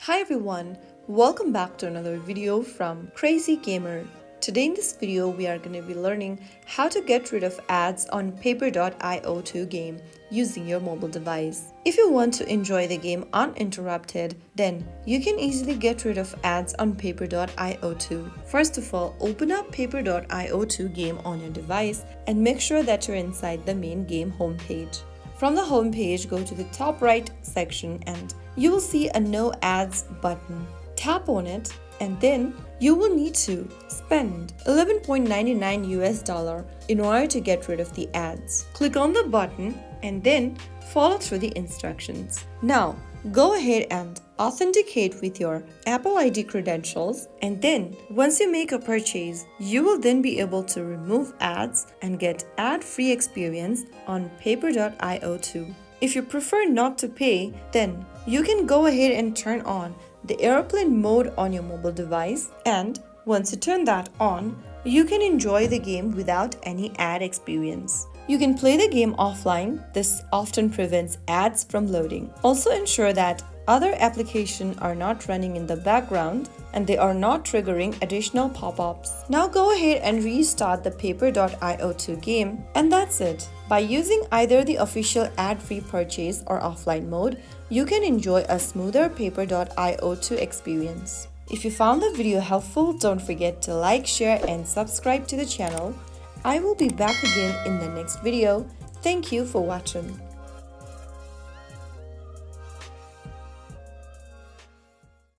Hi everyone, welcome back to another video from Crazy Gamer. Today in this video we are going to be learning how to get rid of ads on Paper.io 2 game using your mobile device. If you want to enjoy the game uninterrupted, then you can easily get rid of ads on Paper.io 2. First of all, open up Paper.io 2 game on your device and make sure that you're inside the main game homepage. From the home page, go to the top right section and you will see a No Ads button. Tap on it and then you will need to spend $11.99 US in order to get rid of the ads. Click on the button and then follow through the instructions. Now, go ahead and authenticate with your Apple ID credentials, and then once you make a purchase, you will then be able to remove ads and get ad-free experience on Paper.io 2. If you prefer not to pay, then you can go ahead and turn on the airplane mode on your mobile device, and once you turn that on, you can enjoy the game without any ad experience. You can play the game offline. This often prevents ads from loading. Also ensure that other applications are not running in the background and they are not triggering additional pop-ups. Now go ahead and restart the Paper.io 2 game, and that's it. By using either the official ad-free purchase or offline mode, you can enjoy a smoother Paper.io 2 experience. If you found the video helpful, don't forget to like, share and subscribe to the channel. I will be back again in the next video. Thank you for watching.